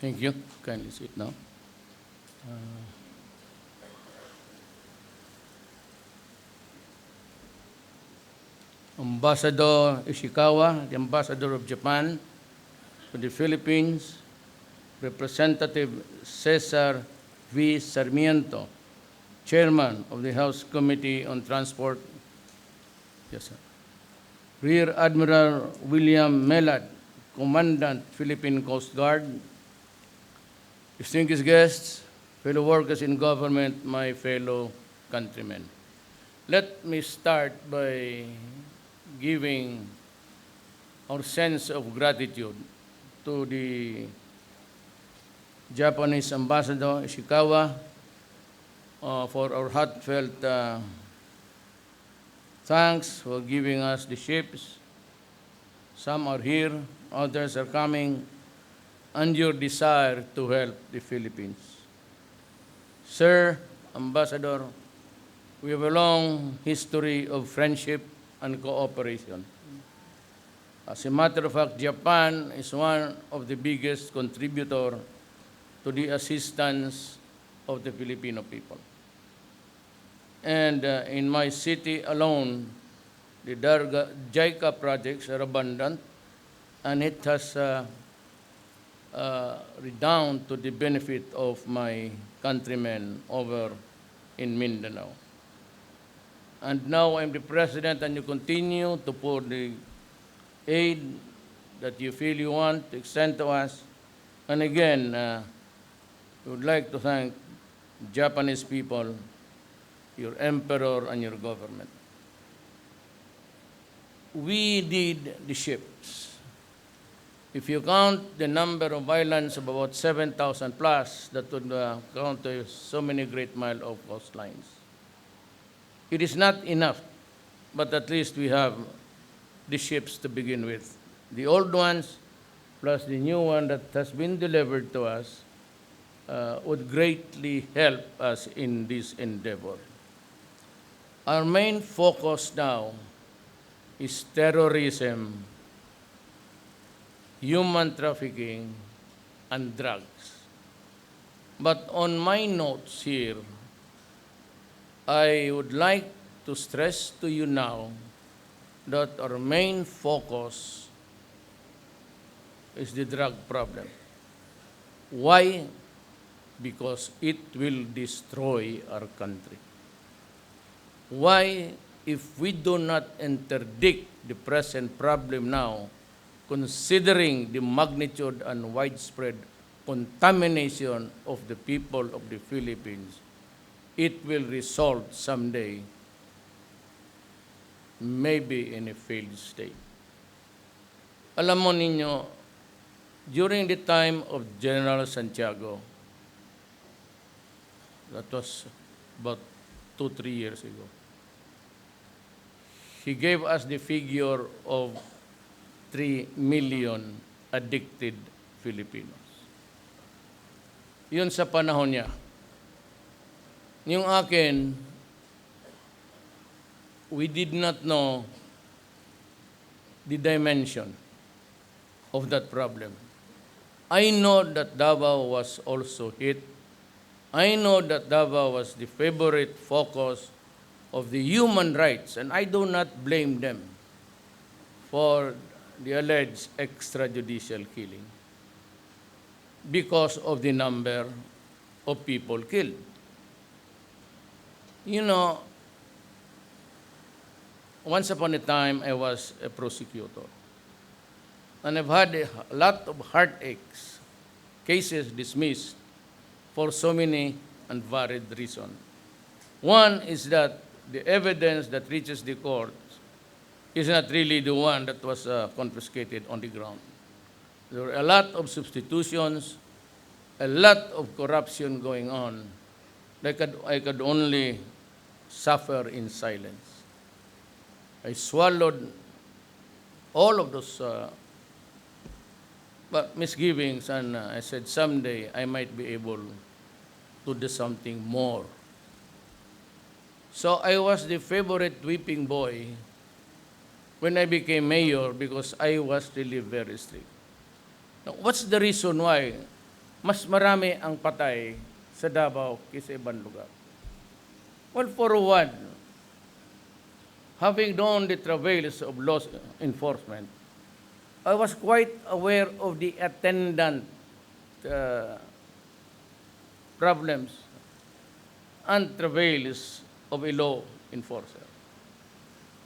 Thank you. Kindly sit now. Ambassador Ishikawa, the Ambassador of Japan to the Philippines, Representative Cesar V. Sarmiento, Chairman of the House Committee on Transport. Yes, sir. Rear Admiral William Melad, Commandant, Philippine Coast Guard. Distinguished guests, fellow workers in government, my fellow countrymen. Let me start by giving our sense of gratitude to the Japanese Ambassador Ishikawa for our heartfelt thanks for giving us the ships. Some are here, others are coming, and your desire to help the Philippines. Sir, Ambassador, we have a long history of friendship and cooperation. As a matter of fact, Japan is one of the biggest contributors to the assistance of the Filipino people. And in my city alone, the JICA projects are abundant, and it has redound to the benefit of my countrymen over in Mindanao. And now I'm the president, and you continue to pour the aid that you feel you want to extend to us. And again, we would like to thank Japanese people, your emperor, and your government. We need the ships. If you count the number of islands of about 7,000 plus, that would count to so many great miles of coastlines. It is not enough, but at least we have the ships to begin with. The old ones, plus the new one that has been delivered to us, would greatly help us in this endeavor. Our main focus now is terrorism, human trafficking, and drugs. But on my notes here, I would like to stress to you now that our main focus is the drug problem. Why? Because it will destroy our country. Why? If we do not interdict the present problem now, considering the magnitude and widespread contamination of the people of the Philippines, it will result someday maybe in a failed state. Alam mo ninyo, during the time of General Santiago, that was about 2-3 years ago, he gave us the figure of 3 million addicted Filipinos. Yun sa panahon niya. Yung akin, we did not know the dimension of that problem. I know that Davao was also hit. I know that Davao was the favorite focus of the human rights, and I do not blame them for the alleged extrajudicial killing because of the number of people killed. You know, once upon a time, I was a prosecutor. And I've had a lot of heartaches, cases dismissed for so many and varied reasons. One is that the evidence that reaches the court is not really the one that was confiscated on the ground. There were a lot of substitutions, a lot of corruption going on. I could only suffer in silence. I swallowed all of those misgivings, and I said someday I might be able to do something more. So I was the favorite whipping boy when I became mayor because I was really very strict. Now, what's the reason why mas marami ang patay sa Davao kaysa ibang lugar. Well, for one, having known the travails of law enforcement, I was quite aware of the attendant problems and travails of a law enforcer.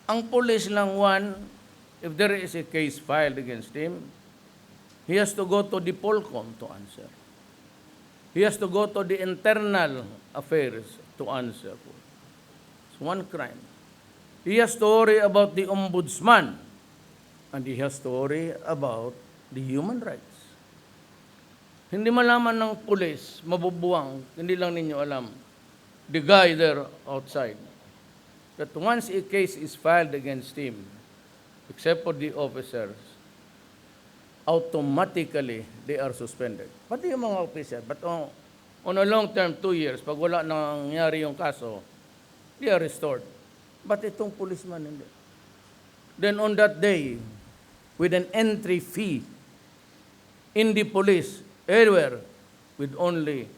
Ang police lang, one, if there is a case filed against him, he has to go to the Polcom to answer. He has to go to the internal affairs to answer for. It's one crime. He has to worry about the ombudsman, and he has to worry about the human rights. Hindi malaman ng pulis, mabubuwang, hindi lang ninyo alam, the guy there outside, that once a case is filed against him, except for the officers, automatically they are suspended. Pati yung mga officer, but on a long term, 2 years, pag wala nangyari yung kaso, they are restored. But itong policeman, hindi. Then on that day, with an entry fee in the police, anywhere, with only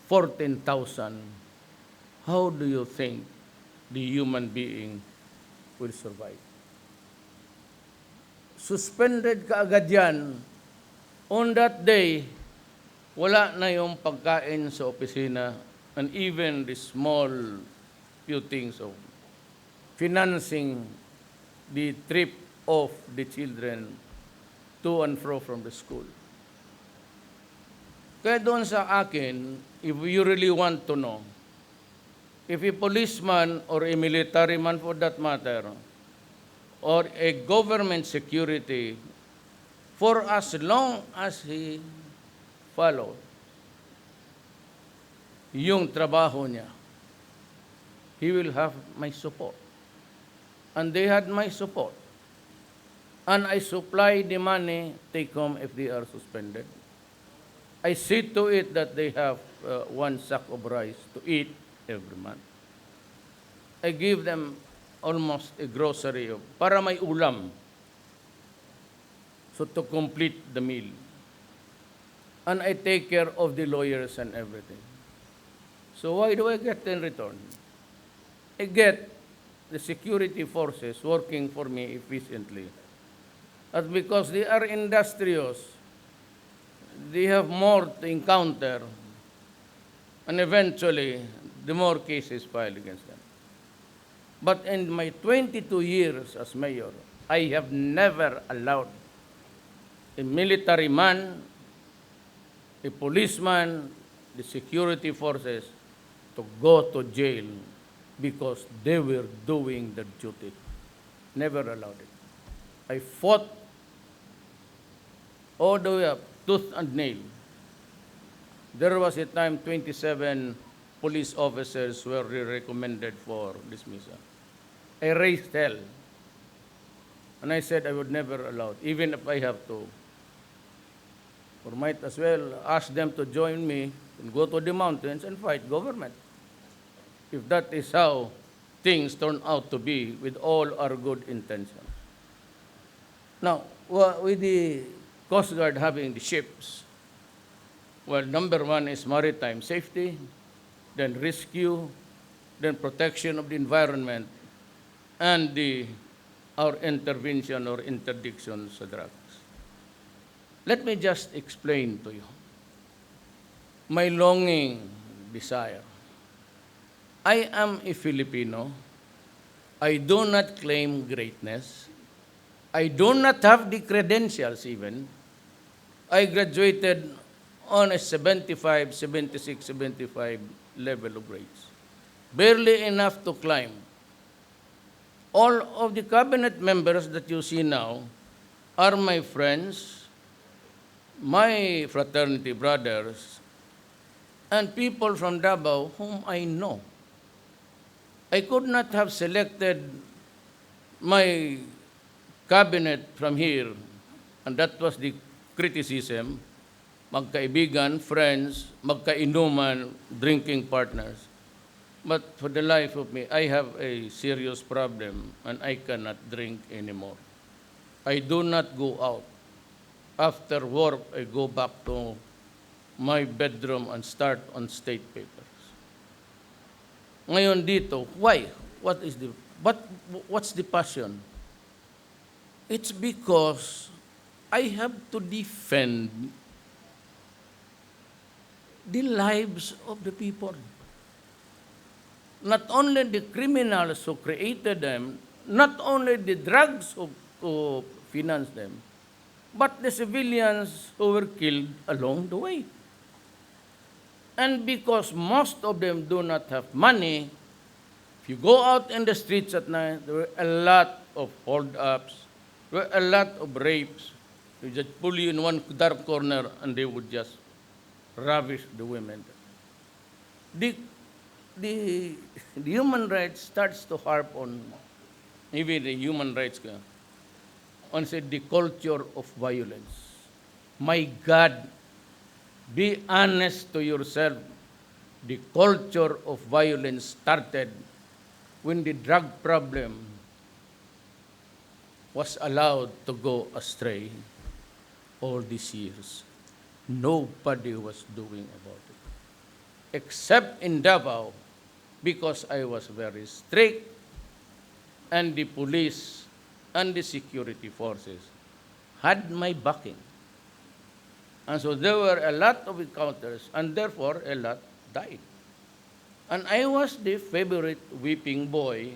14,000, how do you think the human being will survive? Suspended ka agad yan. On that day, wala na yung pagkain sa opisina and even the small few things of financing the trip of the children to and fro from the school. Kaya doon sa akin, if you really want to know, if a policeman or a military man for that matter, or a government security, for as long as he followed yung trabaho niya, he will have my support. And they had my support. And I supply the money take home if they are suspended. I see to it that they have 1 sack of rice to eat every month. I give them almost a grocery of, para may ulam. So to complete the meal. And I take care of the lawyers and everything. So why do I get in return? I get the security forces working for me efficiently. But because they are industrious, they have more to encounter, and eventually, the more cases filed against them. But in my 22 years as mayor, I have never allowed a military man, a policeman, the security forces to go to jail because they were doing their duty. Never allowed it. I fought all the way up, tooth and nail. There was a time 27 police officers were recommended for dismissal. I raised hell. And I said I would never allow it, even if I have to. Or might as well ask them to join me and go to the mountains and fight government. If that is how things turn out to be with all our good intentions. Now, with the Coast Guard having the ships, well, number one is maritime safety, then rescue, then protection of the environment, and our intervention or interdiction sa drugs. Let me just explain to you my longing desire. I am a Filipino. I do not claim greatness. I do not have the credentials even. I graduated on a 75, 76, 75 level of grades. Barely enough to climb. All of the cabinet members that you see now are my friends, my fraternity brothers, and people from Davao whom I know. I could not have selected my cabinet from here, and that was the criticism, magkaibigan, friends, magkainuman, drinking partners. But for the life of me, I have a serious problem and I cannot drink anymore. I do not go out. After work, I go back to my bedroom and start on state papers. Ngayon dito, why? What's the passion? It's because I have to defend the lives of the people. Not only the criminals who created them, not only the drugs who financed them, but the civilians who were killed along the way. And because most of them do not have money, if you go out in the streets at night, there were a lot of hold-ups, there were a lot of rapes. They just pull you in one dark corner and they would just ravish the women. The human rights starts to harp on, maybe the human rights, on say the culture of violence. My God, be honest to yourself. The culture of violence started when the drug problem was allowed to go astray all these years. Nobody was doing about it. Except in Davao, because I was very strict, and the police and the security forces had my backing. And so there were a lot of encounters, and therefore a lot died. And I was the favorite weeping boy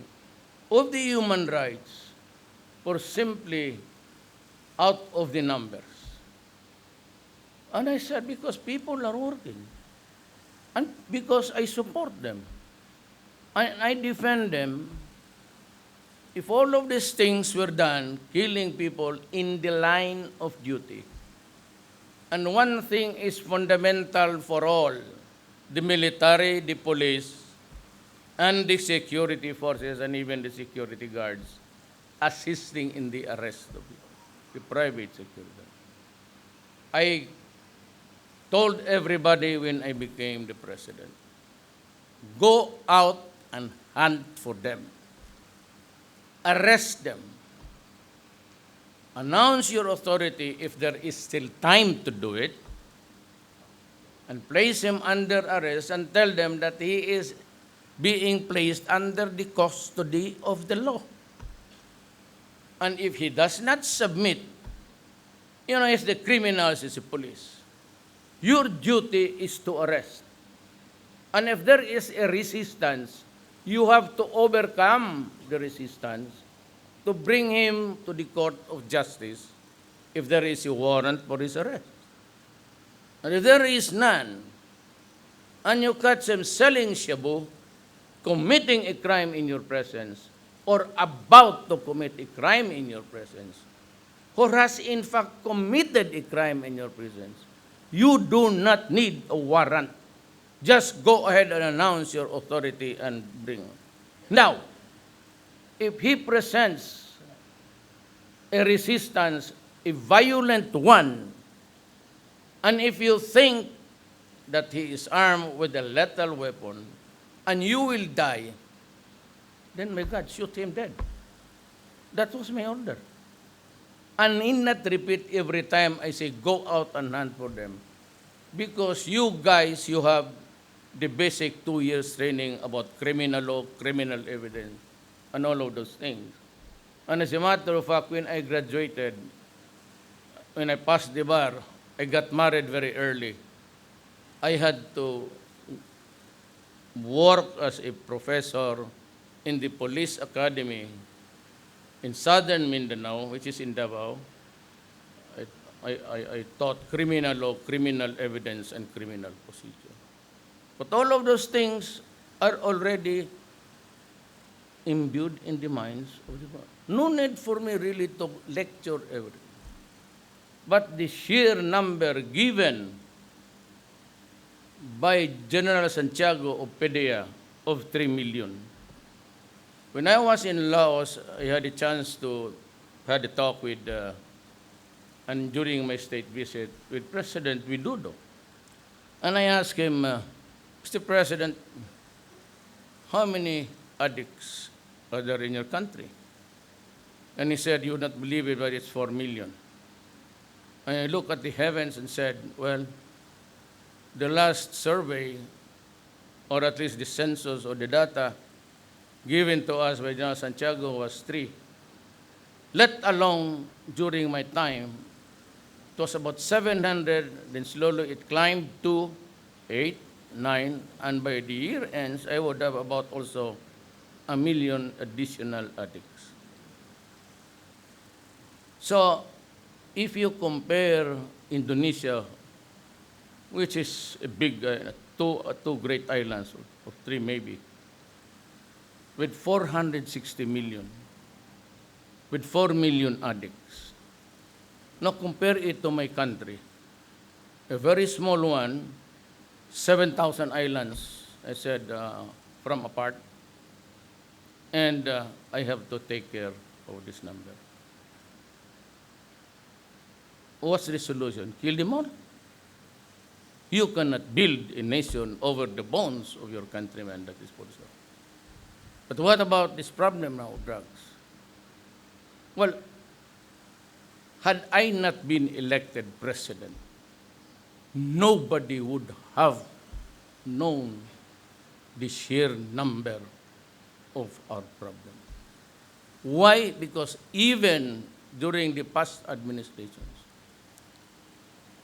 of the human rights for simply out of the numbers. And I said, because people are working, and because I support them, and I defend them. If all of these things were done, killing people in the line of duty, and one thing is fundamental for all, the military, the police, and the security forces, and even the security guards, assisting in the arrest of the private security. I told everybody when I became the president, go out and hunt for them. Arrest them. Announce your authority if there is still time to do it, and place him under arrest and tell them that he is being placed under the custody of the law. And if he does not submit, it's the criminals, it's the police. Your duty is to arrest. And if there is a resistance, you have to overcome the resistance to bring him to the court of justice if there is a warrant for his arrest. And if there is none, and you catch him selling shabu, committing a crime in your presence, or about to commit a crime in your presence, or has in fact committed a crime in your presence, you do not need a warrant. Just go ahead and announce your authority and bring him. Now, if he presents a resistance, a violent one, and if you think that he is armed with a lethal weapon, and you will die, then may God shoot him dead. That was my order. And in not repeat every time I say, go out and hunt for them. Because you guys, you have the basic 2 years training about criminal law, criminal evidence, and all of those things. And as a matter of fact, when I graduated, when I passed the bar, I got married very early. I had to work as a professor in the police academy in southern Mindanao, which is in Davao. I taught criminal law, criminal evidence, and criminal procedure. But all of those things are already imbued in the minds of the people. No need for me really to lecture everything. But the sheer number given by General Santiago of PDEA of 3 million. When I was in Laos, I had a chance to have a talk with, and during my state visit, with President Widodo. And I asked him, Mr. President, how many addicts are there in your country? And he said, you would not believe it, but it's 4 million. And I looked at the heavens and said, well, the last survey, or at least the census or the data given to us by General Santiago was 3. Let alone during my time, it was about 700, then slowly it climbed to 8, 9, and by the year ends, I would have about also 1 million additional addicts. So, if you compare Indonesia, which is a big, two great islands, or 3 maybe, with 460 million, with 4 million addicts. Now compare it to my country, a very small one, 7,000 islands, I said, from apart, and I have to take care of this number. What's the solution? Kill them all? You cannot build a nation over the bones of your countrymen, that is for sure. But what about this problem now of drugs? Well, had I not been elected president, nobody would have known the sheer number of our problem. Why? Because even during the past administrations,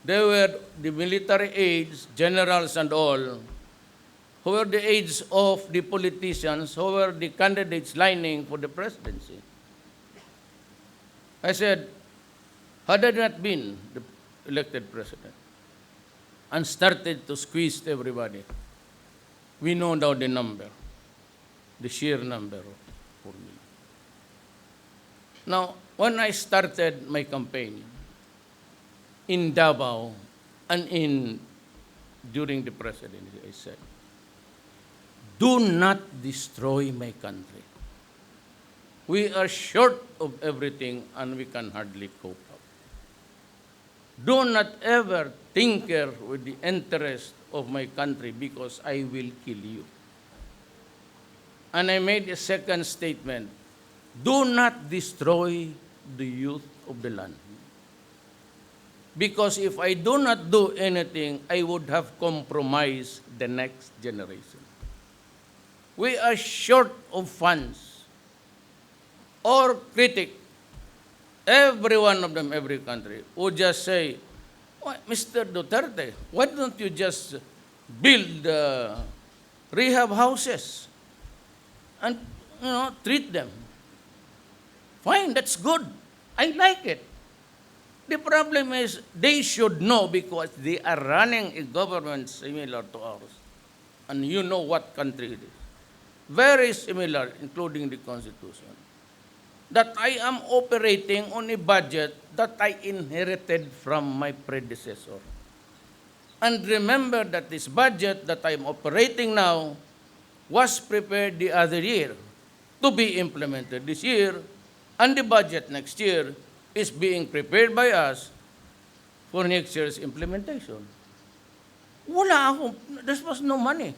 there were the military aides, generals and all, who were the aides of the politicians, who were the candidates lining for the presidency. I said, had I not been the elected president and started to squeeze everybody, we know now the number, the sheer number of 4 million. Now, when I started my campaign in Davao and during the presidency, I said, do not destroy my country. We are short of everything and we can hardly cope up. Do not ever tinker with the interest of my country because I will kill you. And I made a second statement, do not destroy the youth of the land. Because if I do not do anything, I would have compromised the next generation. We are short of funds. Or critic, every one of them, every country, would just say, oh, Mr. Duterte, why don't you just build rehab houses and treat them? Fine, that's good. I like it. The problem is they should know because they are running a government similar to ours. And you know what country it is. Very similar, including the Constitution. That I am operating on a budget that I inherited from my predecessor. And remember that this budget that I am operating now was prepared the other year to be implemented this year, and the budget next year is being prepared by us for next year's implementation. There was no money.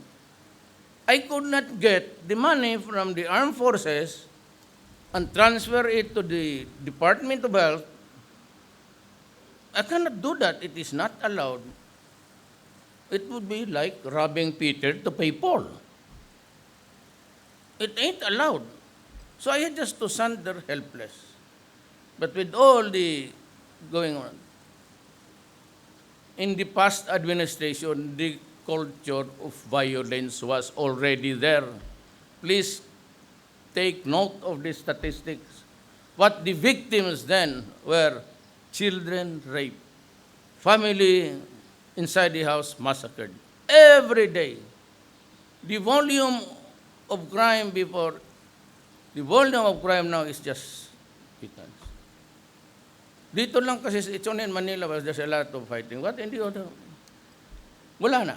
I could not get the money from the armed forces and transfer it to the Department of Health. I cannot do that. It is not allowed. It would be like robbing Peter to pay Paul. It ain't allowed. So I had just to sunder helpless. But with all the going on, in the past administration, the culture of violence was already there. Please take note of the statistics. What the victims then were children raped, family inside the house massacred. Every day. The volume of crime now is just pittance. Dito lang kasi it's only in Manila, there's a lot of fighting. What in the other? Wala na.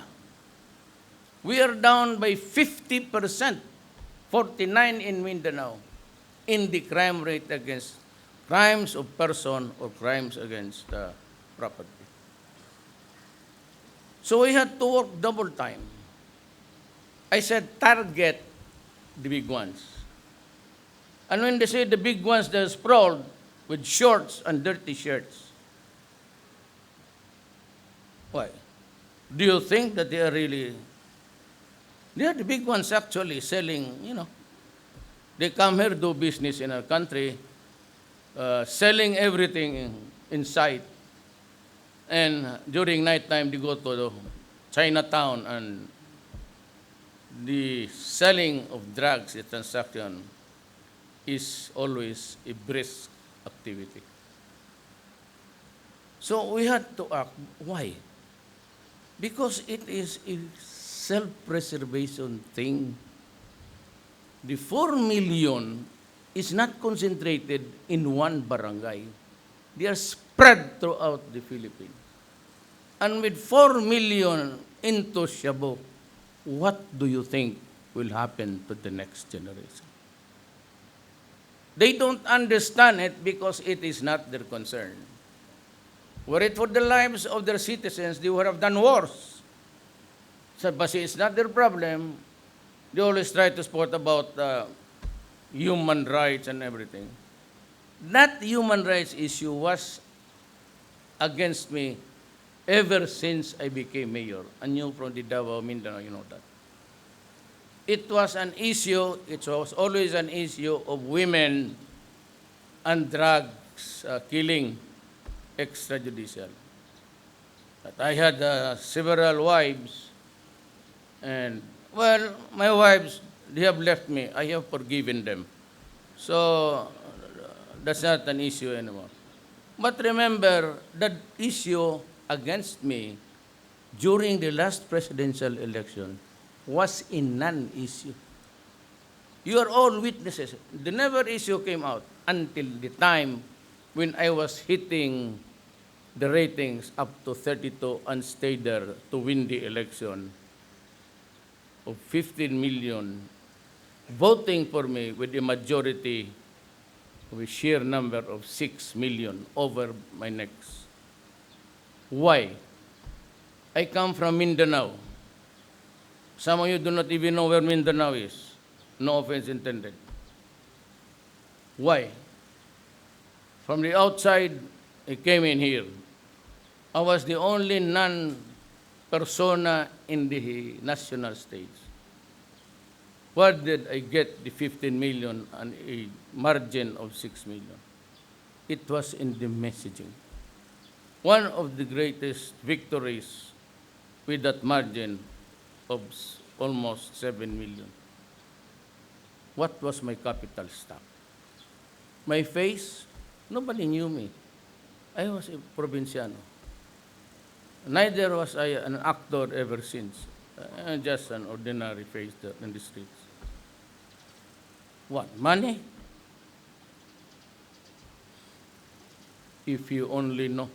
We are down by 50%, 49 in Mindanao, in the crime rate against crimes of person or crimes against property. So we had to work double time. I said, target the big ones. And when they say the big ones, they're sprawled with shorts and dirty shirts. Why? Do you think that they are really, they are the big ones actually selling, they come here, do business in our country, selling everything in sight. And during nighttime, they go to Chinatown, and the selling of drugs, the transaction, is always a brisk activity. So we had to act. Why? Because it is a self-preservation thing. The 4 million is not concentrated in one barangay. They are spread throughout the Philippines. And with 4 million into Shabu, what do you think will happen to the next generation? They don't understand it because it is not their concern. Were it for the lives of their citizens, they would have done wars. So, but it's not their problem. They always try to sport about human rights and everything. That human rights issue was against me ever since I became mayor. And you from the Davao, Mindanao, you know that. It was an issue, it was always an issue of women and drugs killing extrajudicial. But I had several wives, and, well, my wives, they have left me. I have forgiven them. So, that's not an issue anymore. But remember, that issue against me during the last presidential election was a non-issue. You are all witnesses. The never issue came out until the time when I was hitting the ratings up to 32 and stayed there to win the election of 15 million voting for me with a majority of a sheer number of 6 million over my necks. Why? I come from Mindanao. Some of you do not even know where Mindanao is. No offense intended. Why? From the outside, I came in here. I was the only non-persona in the national stage. Where did I get the 15 million and a margin of 6 million? It was in the messaging. One of the greatest victories with that margin of almost 7 million. What was my capital stock? My face, nobody knew me. I was a provinciano. Neither was I an actor ever since. Just an ordinary face in the streets. What? Money? If you only know.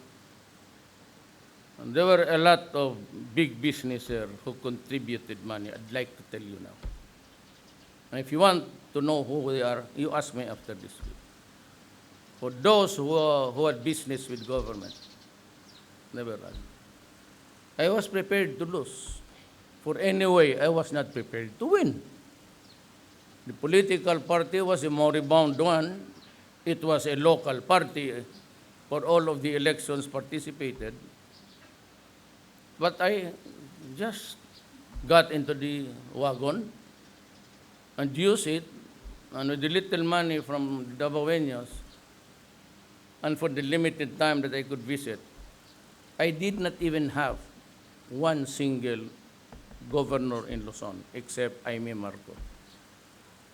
And there were a lot of big businesses who contributed money. I'd like to tell you now. And if you want to know who they are, you ask me after this week. For those who had business with government, never run. I was prepared to lose. For anyway, I was not prepared to win. The political party was a moribund one. It was a local party for all of the elections participated. But I just got into the wagon and used it, and with the little money from the Davaoeños, and for the limited time that I could visit, I did not even have one single governor in Luzon except Jaime Marcos.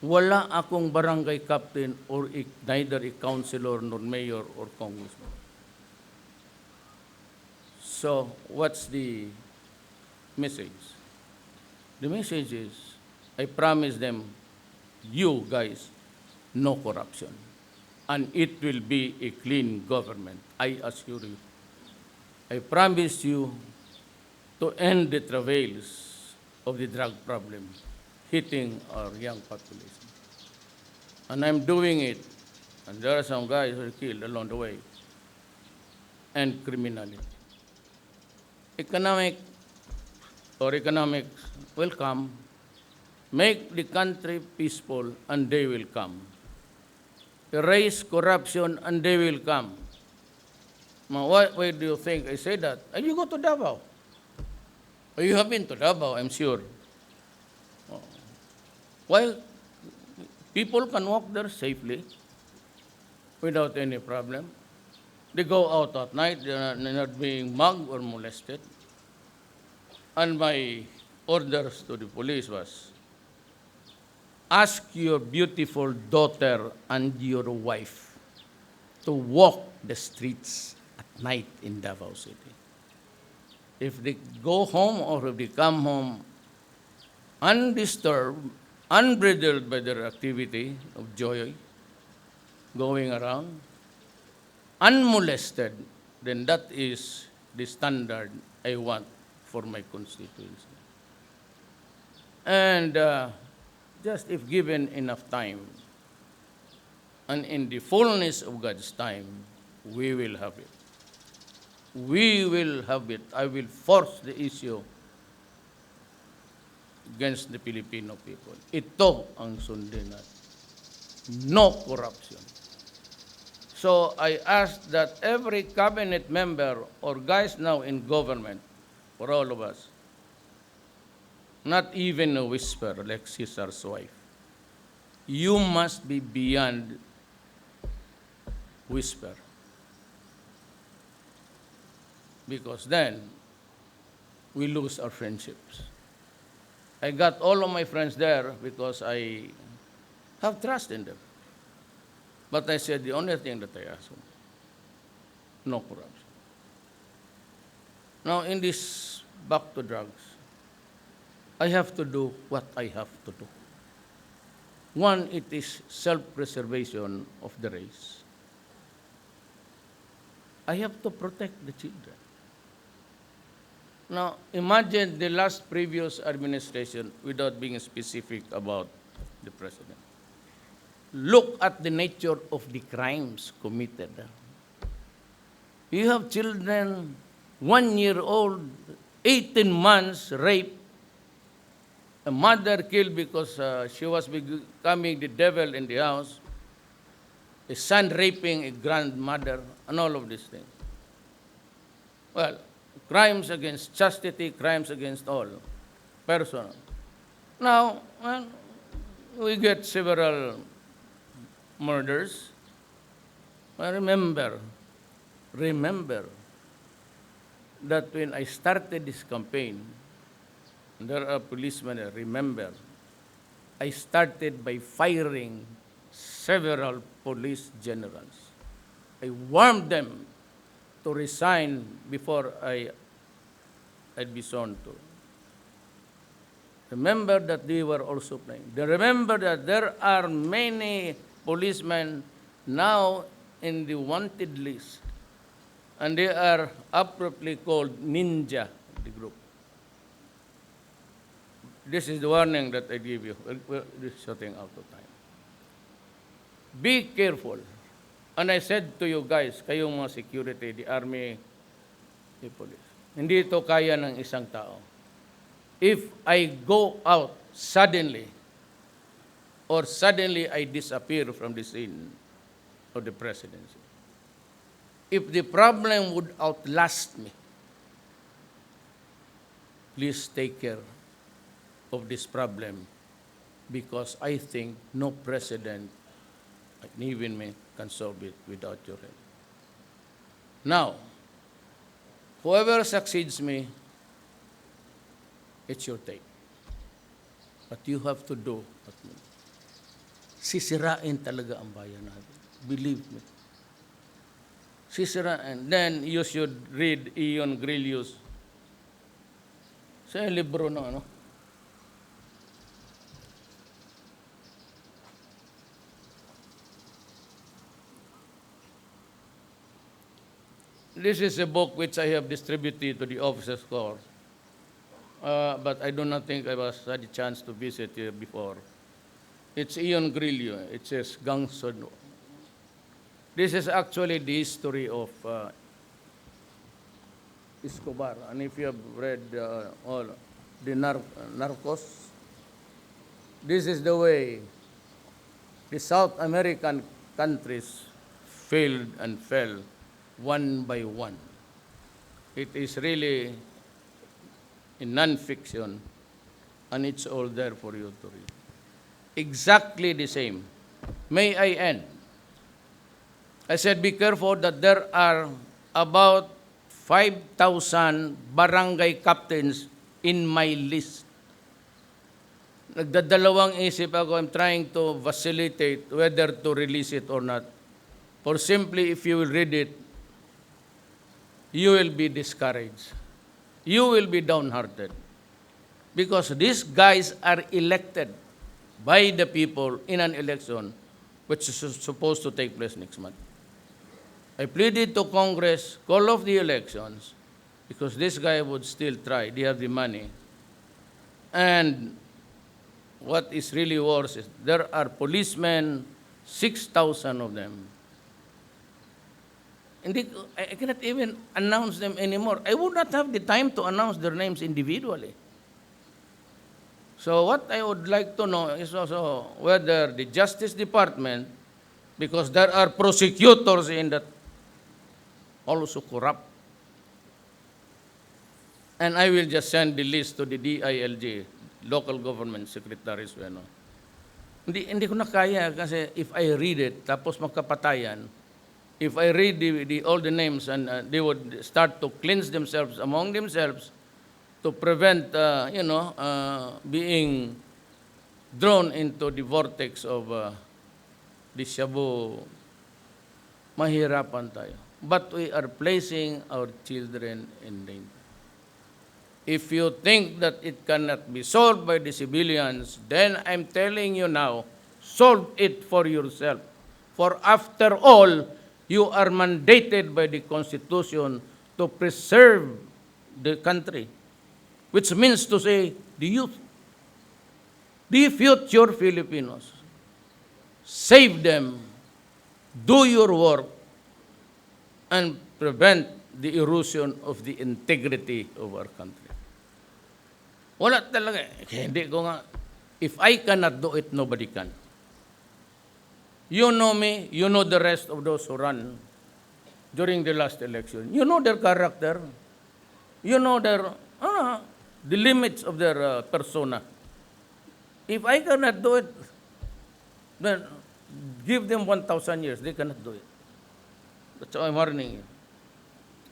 Wala akong barangay captain or neither a councilor nor mayor or congressman. So, what's the message? The message is, I promise them, you guys, no corruption. And it will be a clean government, I assure you. I promise you to end the travails of the drug problem hitting our young population. And I'm doing it, and there are some guys who are killed along the way, and criminality. Economics will come, make the country peaceful, and they will come. Erase corruption, and they will come. Now, why do you think I say that? And you go to Davao. You have been to Davao, I'm sure. While people can walk there safely without any problem. They go out at night, they're not being mugged or molested. And my orders to the police was, ask your beautiful daughter and your wife to walk the streets at night in Davao City. If they go home or if they come home undisturbed, unbridled by their activity of joy, going around, unmolested, then that is the standard I want for my constituency. And just if given enough time, and in the fullness of God's time, we will have it. We will have it. I will force the issue against the Filipino people. Ito ang sundin natin. No corruption. So I ask that every cabinet member or guys now in government, for all of us, not even a whisper like Caesar's wife. You must be beyond whisper. Because then, we lose our friendships. I got all of my friends there because I have trust in them. But I said the only thing that I ask, no corruption. Now, in this back to drugs, I have to do what I have to do. One, it is self-preservation of the race. I have to protect the children. Now, imagine the last previous administration without being specific about the president. Look at the nature of the crimes committed. You have children, 1 year old, 18 months, rape, a mother killed because she was becoming the devil in the house, a son raping a grandmother, and all of these things. Well, crimes against chastity, crimes against all, personal. Now, well, we get several murders. But remember that when I started this campaign, there are policemen, remember, I started by firing several police generals. I warned them to resign before I'd be sworn to. Remember that they were also playing. They remember that there are many policemen now in the wanted list, and they are appropriately called ninja, the group. This is the warning that I give you. This is shutting out of time. Be careful. And I said to you guys, kayong mga security, the army, the police, hindi ito kaya ng isang tao. If I go out suddenly, or suddenly I disappear from the scene of the presidency, if the problem would outlast me, please take care of this problem, because I think no president, even me, can solve it without your help. Now, whoever succeeds me, it's your take. But you have to do what me. Sisirain talaga ang bayan natin. Believe me. Sisirain. Then you should read Ion Grillius sa libro na ano. This is a book which I have distributed to the officers' corps, but I do not think I had a chance to visit here before. It's Ion Grillo. It says Gangson. This is actually the history of Escobar. And if you have read all the Narcos, this is the way the South American countries failed and fell one by one. It is really in non-fiction, and it's all there for you to read. Exactly the same. May I end? I said, be careful that there are about 5,000 barangay captains in my list. Nagdadalawang isip ako, I'm trying to facilitate whether to release it or not. For simply, if you will read it, you will be discouraged. You will be downhearted. Because these guys are elected by the people in an election which is supposed to take place next month. I pleaded to Congress, call off the elections, because this guy would still try. They have the money. And what is really worse is there are policemen, 6,000 of them. And I cannot even announce them anymore. I would not have the time to announce their names individually. So what I would like to know is also whether the Justice Department, because there are prosecutors in that also corrupt, and I will just send the list to the DILG, local government secretaries. Hindi ko na kaya kasi if I read it, tapos magkapatayan, if I read all the names and they would start to cleanse themselves among themselves to prevent, being drawn into the vortex of the shabu, mahirapan tayo. But we are placing our children in danger. If you think that it cannot be solved by the civilians, then I'm telling you now, solve it for yourself. For after all, you are mandated by the Constitution to preserve the country, which means to say the youth, the future Filipinos. Save them, do your work, and prevent the erosion of the integrity of our country. Wala talaga. Hindi ko nga. If I cannot do it, nobody can. You know me, you know the rest of those who ran during the last election. You know their character. You know their, the limits of their persona. If I cannot do it, then give them 1,000 years. They cannot do it. That's why I'm warning you.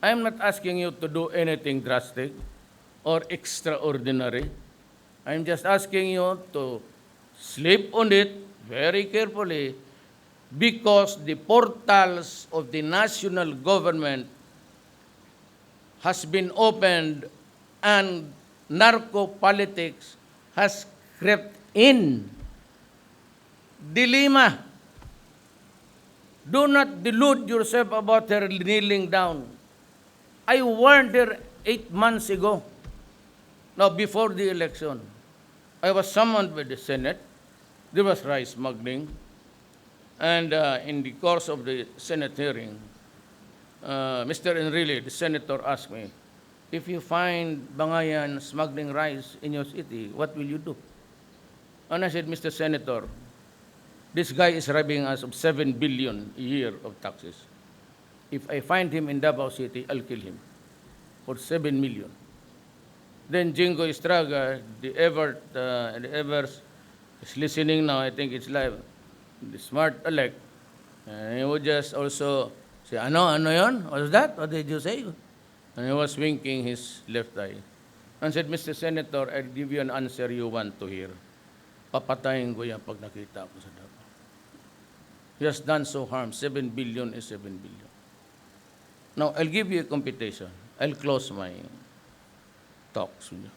I'm not asking you to do anything drastic or extraordinary. I'm just asking you to sleep on it very carefully, because the portals of the national government has been opened and narco-politics has crept in. Dilemma. Do not delude yourself about her kneeling down. I warned her 8 months ago. Now, before the election, I was summoned by the Senate. There was rice smuggling. And in the course of the Senate hearing, Mr. Enrile, the senator, asked me, if you find Bangayan smuggling rice in your city, what will you do? And I said, Mr. Senator, this guy is robbing us of 7 billion a year of taxes. If I find him in Davao City, I'll kill him for 7 million. Then Jingo Estraga, the Evers is listening now, I think it's live, the smart elect, and he would just also say, ano yon? What's that? What did you say? And he was winking his left eye. And said, Mr. Senator, I'll give you an answer you want to hear. Papatayin ko yan pag nakita ko sa Davao. He has done so harm. 7 billion is 7 billion. Now, I'll give you a computation. I'll close my talks with you.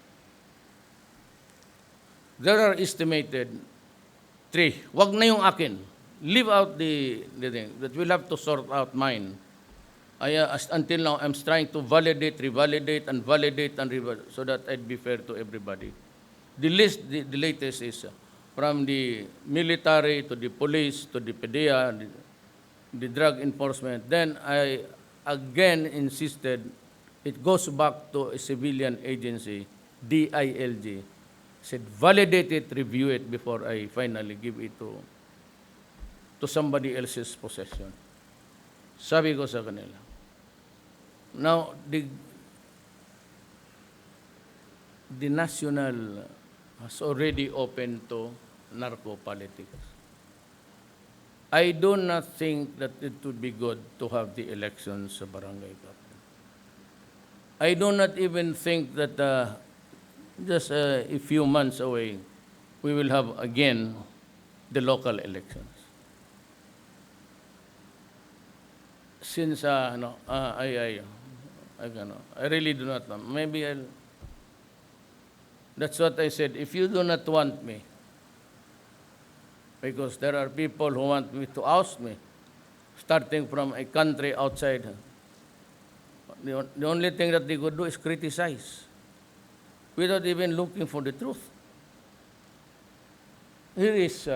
There are estimated 3. Wag na yung akin. Leave out the thing. That we'll have to sort out mine. Until now, I'm trying to validate, revalidate, and validate, and revalidate, so that I'd be fair to everybody. The list, the latest is from the military to the police to the PDEA, the drug enforcement. Then I again insisted it goes back to a civilian agency, DILG. Said, validate it, review it before I finally give it to somebody else's possession. Sabi ko sa kanila. Now, the national has already opened to narco politics. I do not think that it would be good to have the elections sa barangay captain. I do not even think that just a few months away, we will have again the local elections. Since I really do not know. Maybe that's what I said. If you do not want me, because there are people who want me to oust me, starting from a country outside. The only thing that they could do is criticize, without even looking for the truth. Here is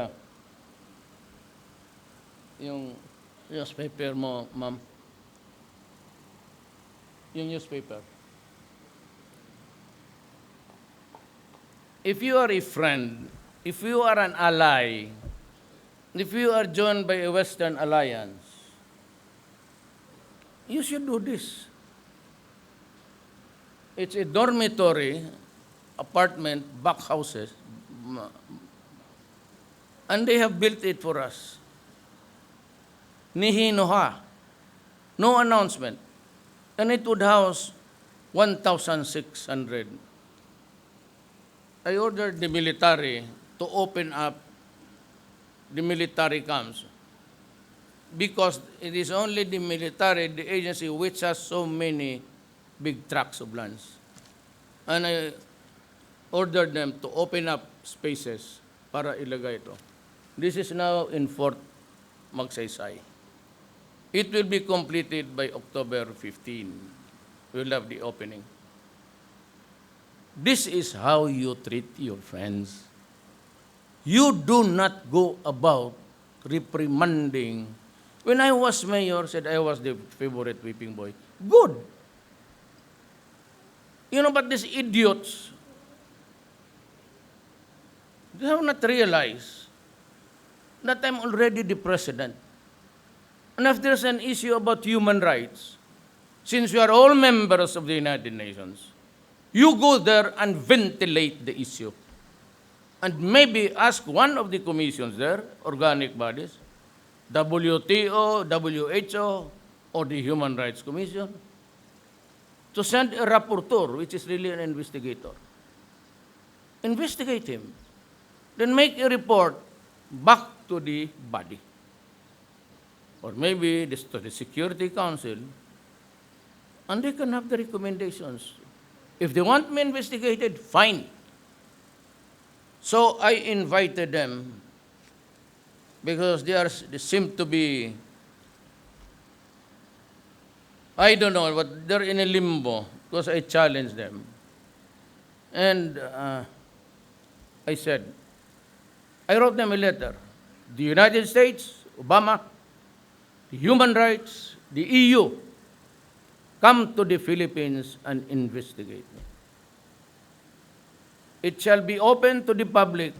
yung newspaper mo, ma'am. Yung newspaper. If you are a friend, if you are an ally, if you are joined by a Western alliance, you should do this. It's a dormitory, apartment, back houses, and they have built it for us. Nihinoha, no announcement, and it would house 1,600. I ordered the military to open up the military camps because it is only the military, the agency, which has so many big tracts of lands. And I ordered them to open up spaces para ilagay ito. This is now in Fort Magsaysay. It will be completed by October 15. We will have the opening. This is how you treat your friends. You do not go about reprimanding. When I was mayor, said I was the favorite whipping boy. Good. You know, but these idiots, they have not realized that I'm already the president. And if there's an issue about human rights, since we are all members of the United Nations, you go there and ventilate the issue. And maybe ask one of the commissions there, organic bodies, WTO, WHO, or the Human Rights Commission, to send a rapporteur, which is really an investigator. Investigate him. Then make a report back to the body. Or maybe to the Security Council, and they can have the recommendations. If they want me investigated, fine. So I invited them because they seem to be, I don't know, but they're in a limbo because I challenged them. And I said, I wrote them a letter. The United States, Obama, the human rights, the EU, come to the Philippines and investigate me. It shall be open to the public.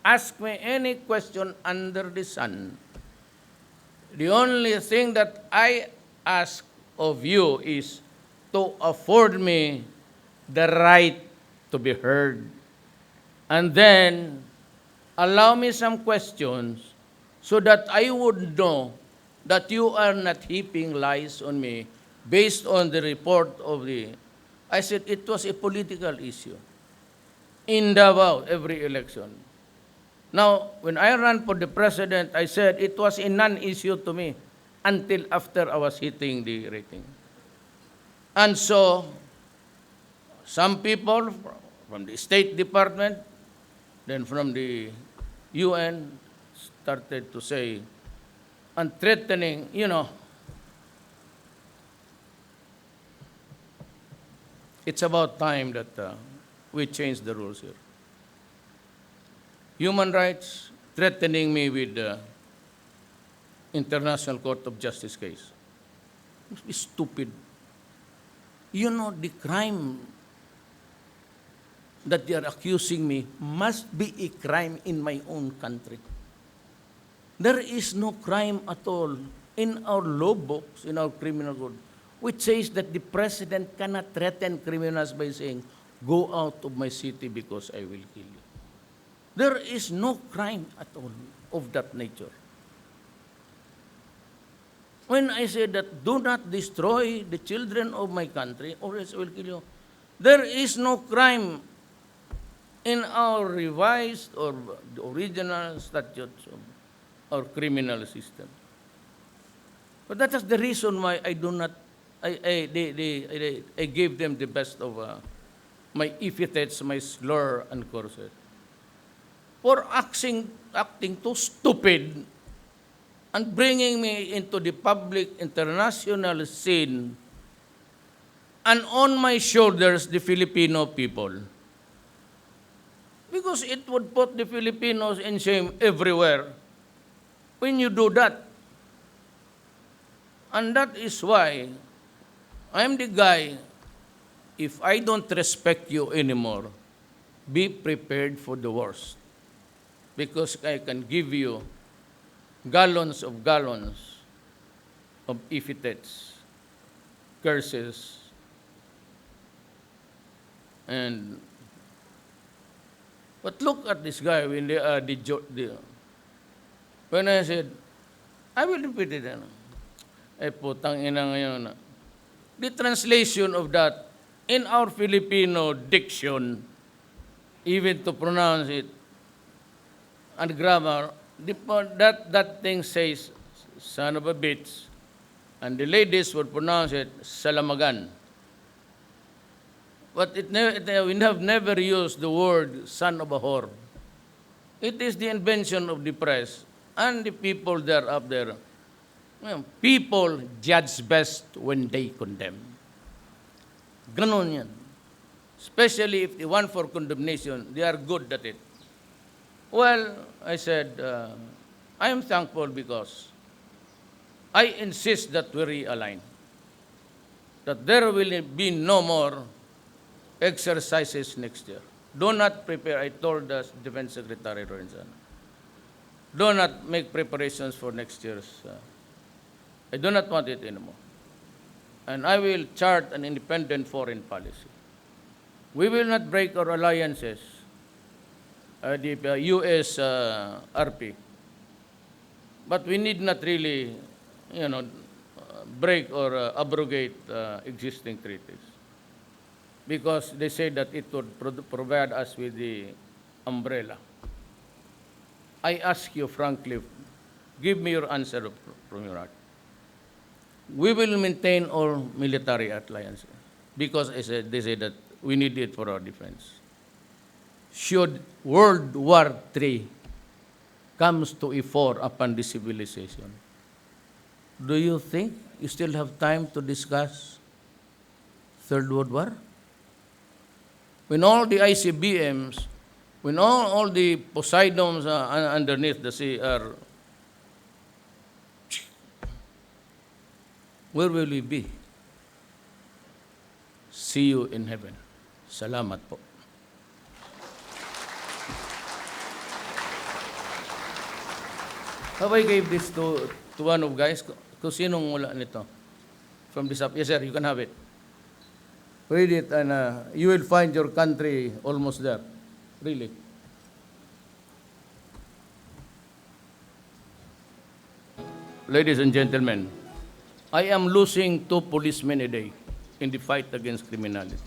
Ask me any question under the sun. The only thing that I ask of you is to afford me the right to be heard. And then allow me some questions so that I would know that you are not heaping lies on me based on the report of the... I said it was a political issue. In Davao, every election. Now, when I ran for the president, I said it was a non-issue to me until after I was hitting the rating. And so, some people from the State Department, then from the UN, started to say, and threatening, it's about time that we change the rules here. Human rights, threatening me with the International Court of Justice case. Must be stupid. You know, the crime that they are accusing me must be a crime in my own country. There is no crime at all in our law books, in our criminal code, which says that the president cannot threaten criminals by saying, go out of my city because I will kill you. There is no crime at all of that nature. When I say that do not destroy the children of my country or else I will kill you, there is no crime in our revised or the original statutes of our criminal system. But that is the reason why I do not, I gave them the best of my epithets, my slur and curses. For acting too stupid and bringing me into the public international scene and on my shoulders the Filipino people. Because it would put the Filipinos in shame everywhere when you do that. And that is why I'm the guy, if I don't respect you anymore, be prepared for the worst. Because I can give you gallons of epithets, curses, and but look at this guy when when I said, I will repeat it. Putang ina ngayon. The translation of that in our Filipino diction, even to pronounce it, and grammar, that thing says, son of a bitch, and the ladies would pronounce it, salamagan. But we have never used the word son of a whore. It is the invention of the press and the people there up there. People judge best when they condemn. Ganon yan. Especially if they want for condemnation, they are good at it. Well, I said, I am thankful because I insist that we realign. That there will be no more exercises next year. Do not prepare, I told the Defense Secretary Lorenzo, do not make preparations for next year's. I do not want it anymore. And I will chart an independent foreign policy. We will not break our alliances, the U.S. RP. But we need not really, break or abrogate existing treaties. Because they say that it would provide us with the umbrella. I ask you frankly, give me your answer from your heart. We will maintain our military alliances because they say that we need it for our defense. Should World War III comes to a fore upon the civilization, do you think you still have time to discuss Third World War? When all the ICBMs, when all the Poseidons underneath the sea are, where will we be? See you in heaven. Salamat po. How I gave this to one of guys, kung sinong wala nito? From this up. Yes, sir, you can have it. Read it and you will find your country almost there. Really. Ladies and gentlemen, I am losing 2 policemen a day in the fight against criminality.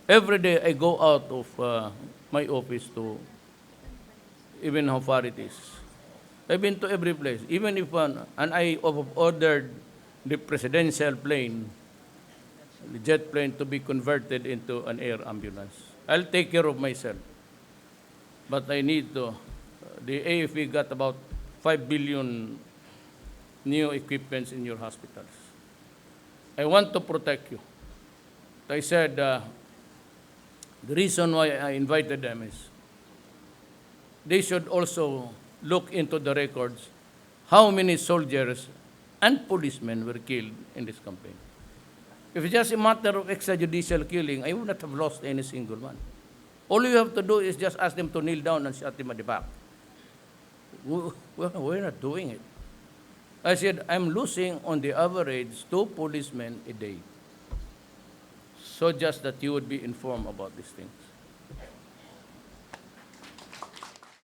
Every day I go out of my office to even how far it is. I've been to every place, even if and I ordered the presidential plane, the jet plane, to be converted into an air ambulance. I'll take care of myself. But I need to, the AFP got about 5 billion new equipments in your hospitals. I want to protect you. I said, the reason why I invited them is they should also look into the records how many soldiers and policemen were killed in this campaign. If it's just a matter of extrajudicial killing, I would not have lost any single one. All you have to do is just ask them to kneel down and shot him at the back. We're not doing it. I said, I'm losing on the average 2 policemen a day. So just that you would be informed about these things.